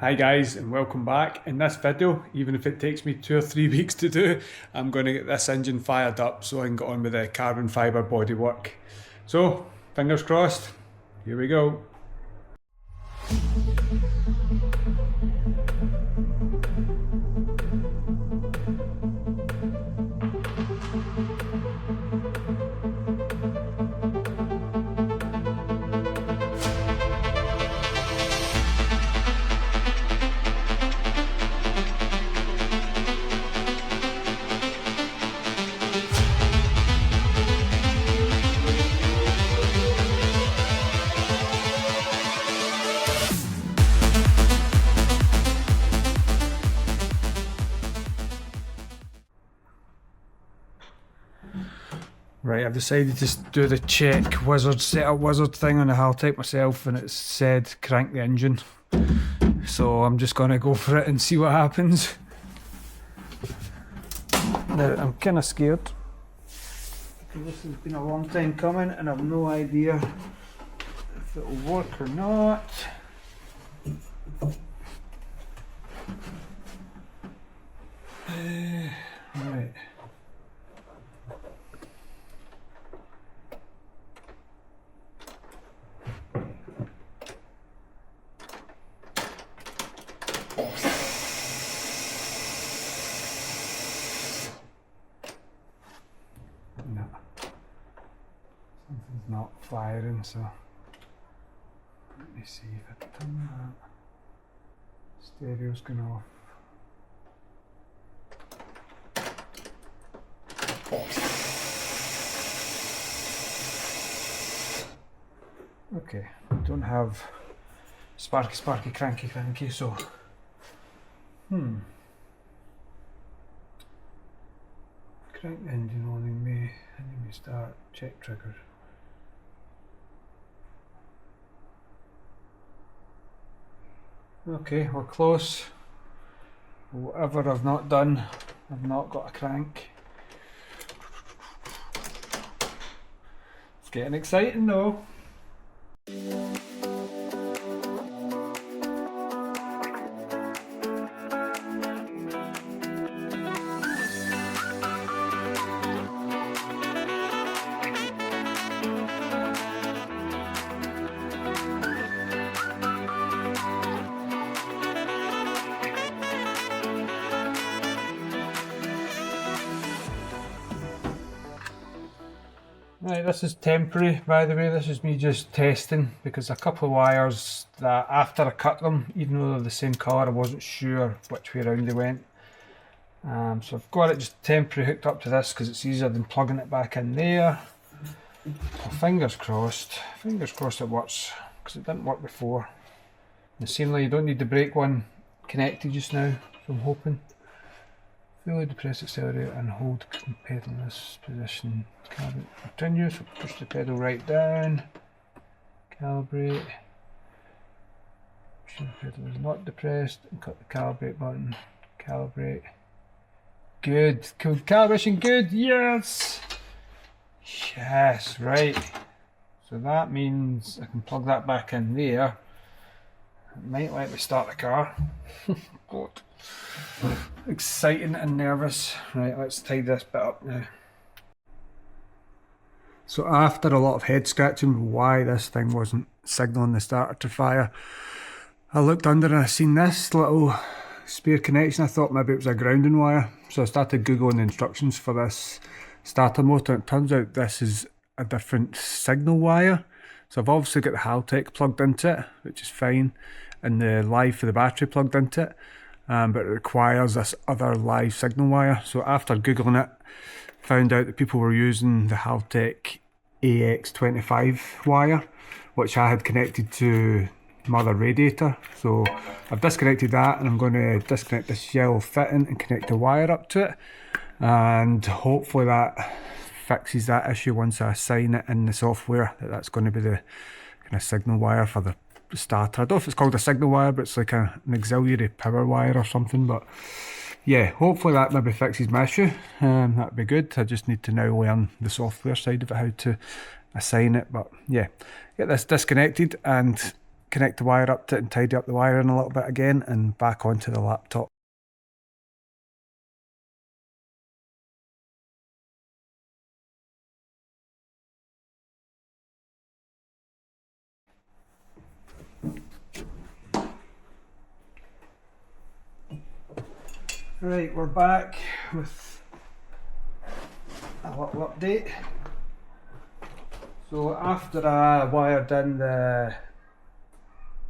Hi guys and welcome back. In this video, even if it takes me 2 or 3 weeks to do, I'm going to get this engine fired up so I can get on with the carbon fibre bodywork. So, fingers crossed, here we go. Right, I've decided to do the check wizard setup wizard thing on the Haltech myself, and it said crank the engine. So I'm just going to go for it and see what happens. Now, I'm kind of scared because this has been a long time coming and I've no idea if it'll work or not. Right. No, something's not firing, so let me see if I turn that. Stereo's going off. Okay, I don't have sparky, cranky, so crank the engine on in May, and then we start check trigger. Okay, we're close. Whatever I've not done, I've not got a crank. It's getting exciting though. Right, this is temporary, by the way. This is me just testing because a couple of wires that after I cut them, even though they're the same colour, I wasn't sure which way around they went. So I've got it just temporary hooked up to this because it's easier than plugging it back in there. Well, fingers crossed it works because it didn't work before. And seemingly you don't need the brake one connected just now, so I'm hoping. Fully depress accelerator and hold pedal in this position. Calibrate continue, so push the pedal right down. Calibrate. Push the pedal is not depressed and cut the calibrate button. Calibrate. Good. Cool. Calibration good. Yes! Yes, right. So that means I can plug that back in there. It might let me start the car. God. Exciting and nervous. Right, let's tidy this bit up now. So after a lot of head scratching why this thing wasn't signalling the starter to fire, I looked under and I seen this little spare connection. I thought maybe it was a grounding wire, so I started googling the instructions for this starter motor, and it turns out this is a different signal wire. So I've obviously got the Haltech plugged into it, which is fine, and the live for the battery plugged into it. But it requires this other live signal wire. So after googling it, found out that people were using the Haltech AX25 wire, which I had connected to mother radiator. So I've disconnected that, and I'm going to disconnect this yellow fitting and connect the wire up to it, and hopefully that fixes that issue once I assign it in the software that's going to be the kind of signal wire for the starter. I don't know if it's called a signal wire, but it's like an auxiliary power wire or something. But yeah, hopefully that maybe fixes my issue. That'd be good. I just need to now learn the software side of it, how to assign it. But yeah, get this disconnected and connect the wire up to it and tidy up the wiring a little bit again, and back onto the laptop. Right, we're back with a little update. So after I wired in the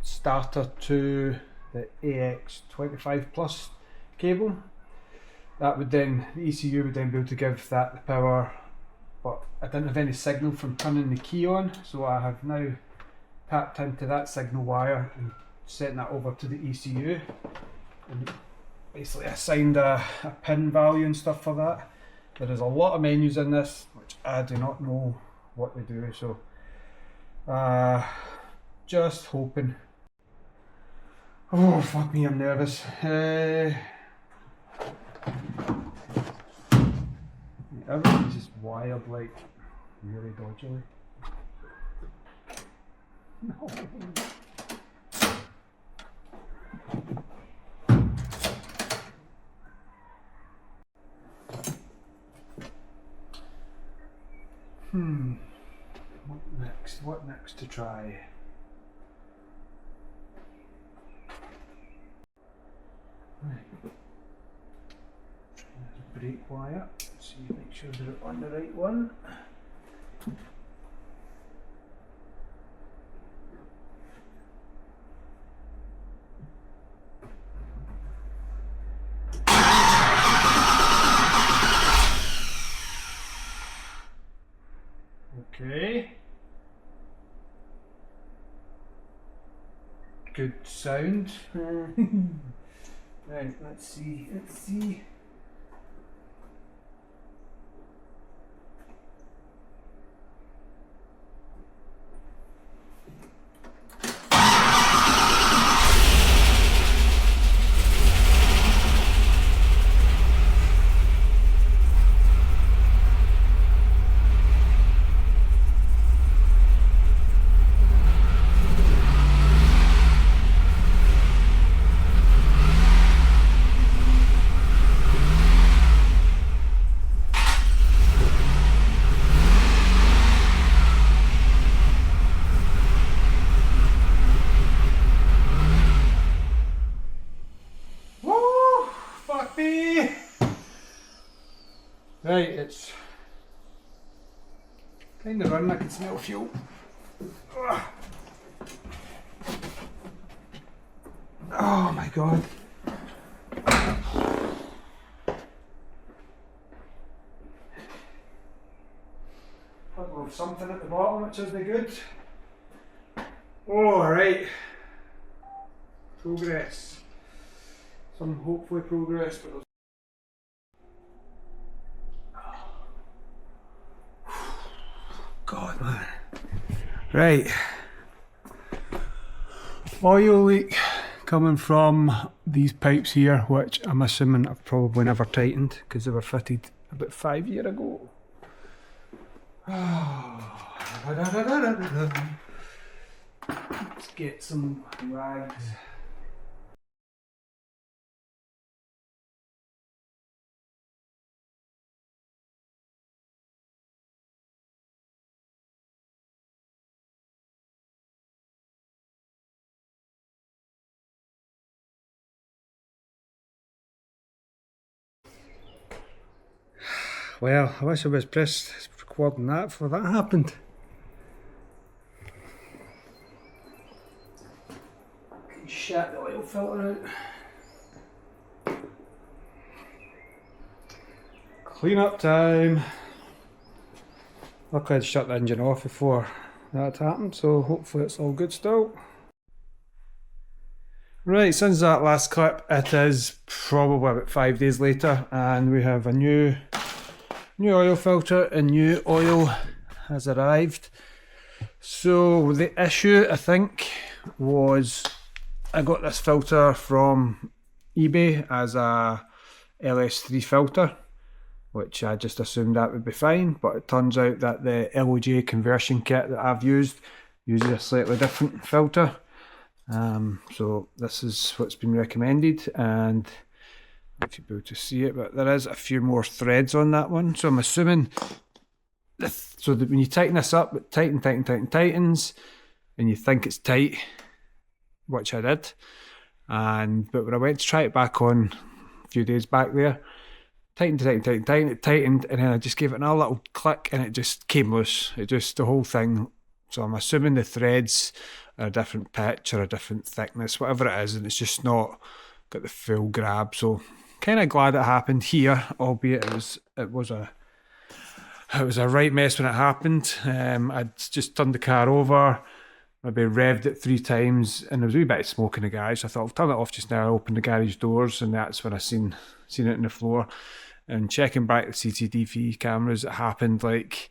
starter to the AX25 Plus cable, that would then, the ECU would then be able to give that the power, but I didn't have any signal from turning the key on, so I have now tapped into that signal wire and setting that over to the ECU, and basically assigned a pin value and stuff for that. There is a lot of menus in this which I do not know what they do, so just hoping. Oh fuck me, I'm nervous. Everything's just wired like really dodgily. No. What next? What next to try? Right. Try this brake wire. See, make sure they're on the right one. Okay. Good sound. Right, let's see. Right, it's kind of running. I can smell fuel. Oh my god. With something at the bottom which isn't good. Oh, alright. Progress. Some hopefully progress, but God, man. Right. Oil leak coming from these pipes here, which I'm assuming I've probably never tightened because they were fitted about 5 years ago. Let's get some rags. Well, I wish I was pressed recording that before that happened. Shut the oil filter out. Clean up time. Luckily I'd shut the engine off before that happened, so hopefully it's all good still. Right, since that last clip, it is probably about 5 days later, and we have a new oil filter and new oil has arrived. So the issue, I think, was I got this filter from eBay as a LS3 filter, which I just assumed that would be fine, but it turns out that the LOJ conversion kit that I've used uses a slightly different filter. So this is what's been recommended, and you should be able to see it, but there is a few more threads on that one. So I'm assuming, so that when you tighten this up, it tightens, and you think it's tight, which I did. But when I went to try it back on a few days back there, it tightened, and then I just gave it another little click and it just came loose. The whole thing. So I'm assuming the threads are a different pitch or a different thickness, whatever it is, and it's just not got the full grab. So kind of glad it happened here, albeit it was a right mess when it happened. I'd just turned the car over, maybe revved it 3 times, and there was a wee bit of smoke in the garage. So I thought I'll turn it off just now, open the garage doors, and that's when I seen it on the floor. And checking back the CCTV cameras, it happened like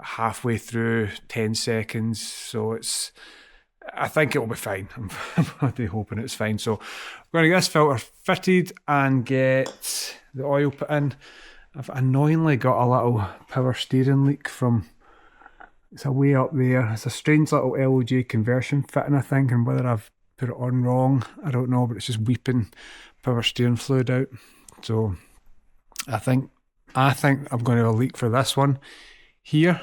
halfway through 10 seconds. So I think it'll be fine. I'm really hoping it's fine. So I'm going to get this filter fitted and get the oil put in. I've annoyingly got a little power steering leak from, it's a way up there. It's a strange little LOJ conversion fitting, I think, and whether I've put it on wrong, I don't know, but it's just weeping power steering fluid out. So I think I'm going to have a leak for this one here.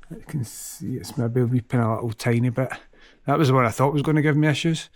You can see it's maybe weeping a little tiny bit. That was the one I thought was going to give me issues.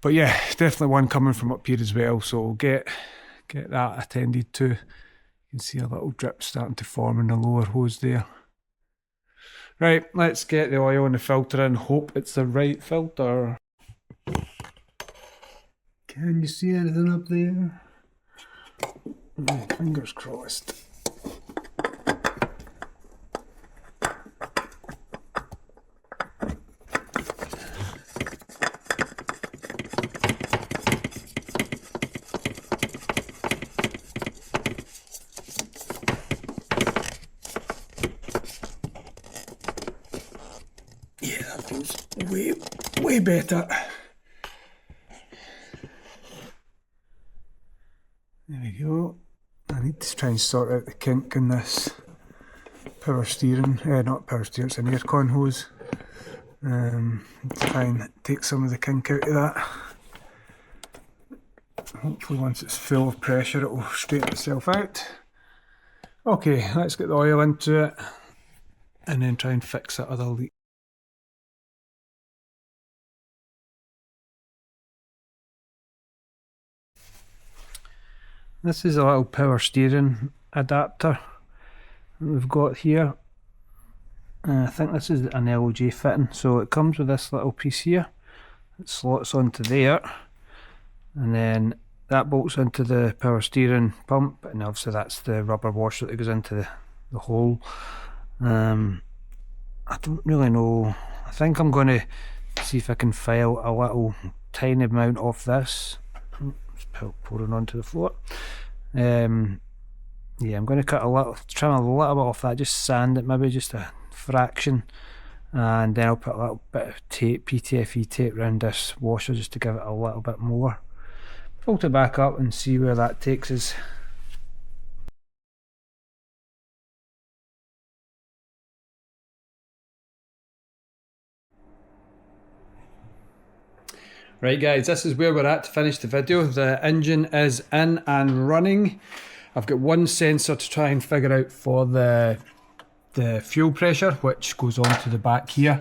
But yeah, definitely one coming from up here as well. So we'll get that attended to. You can see a little drip starting to form in the lower hose there. Right, let's get the oil and the filter in. Hope it's the right filter. Can you see anything up there? Fingers crossed. Yeah, that feels way better. There we go. I need to try and sort out the kink in this power steering, not power steering, it's an aircon hose. Try and take some of the kink out of that. Hopefully once it's full of pressure it will straighten itself out. Okay, let's get the oil into it and then try and fix that other leak. This is a little power steering adapter that we've got here. I think this is an LOJ fitting, so it comes with this little piece here. It slots onto there, and then that bolts into the power steering pump, and obviously that's the rubber washer that goes into the hole. I don't really know. I think I'm going to see if I can file a little tiny amount off this. Pouring onto the floor. Yeah, I'm going to trim a little bit off that, just sand it, maybe just a fraction, and then I'll put a little bit of tape, PTFE tape around this washer just to give it a little bit more. Fold it back up and see where that takes us. Right guys, this is where we're at to finish the video. The engine is in and running. I've got one sensor to try and figure out for the fuel pressure, which goes on to the back here.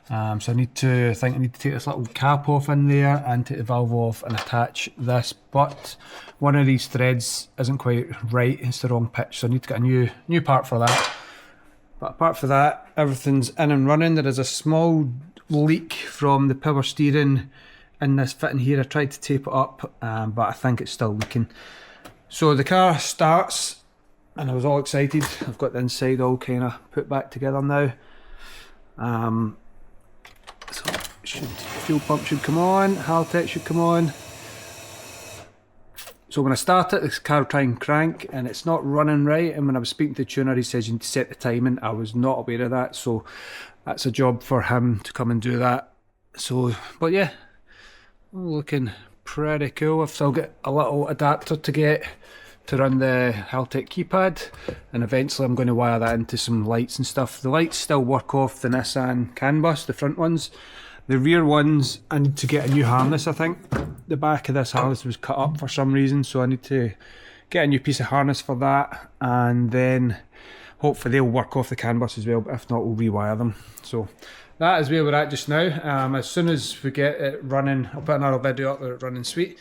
So I need to take this little cap off in there and take the valve off and attach this, but one of these threads isn't quite right, it's the wrong pitch, so I need to get a new part for that. But apart from that, everything's in and running. There is a small leak from the power steering in this fitting here. I tried to tape it up, but I think it's still leaking. So the car starts, and I was all excited. I've got the inside all kind of put back together now. So fuel pump should come on, Haltech should come on. So when I start it, this car will try and crank, and it's not running right. And when I was speaking to the tuner, he says you need to set the timing. I was not aware of that, so that's a job for him to come and do that. So, but yeah, looking pretty cool. I've still got a little adapter to get to run the Haltech keypad, and eventually I'm going to wire that into some lights and stuff. The lights still work off the Nissan CAN bus, the front ones, The rear ones, I need to get a new harness, I think. The back of this harness was cut up for some reason, so I need to get a new piece of harness for that, and then hopefully they'll work off the CAN bus as well, but if not, we'll rewire them. So that is where we're at just now. As soon as we get it running, I'll put another video up with it running sweet.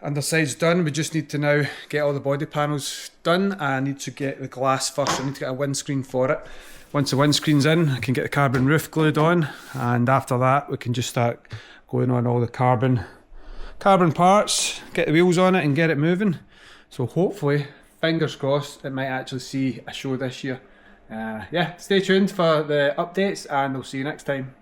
Underside's done, we just need to now get all the body panels done. I need to get the glass first, I need to get a windscreen for it. Once the windscreen's in, I can get the carbon roof glued on, and after that we can just start going on all the carbon parts, get the wheels on it and get it moving. So hopefully, fingers crossed, it might actually see a show this year. Yeah, stay tuned for the updates and I'll see you next time.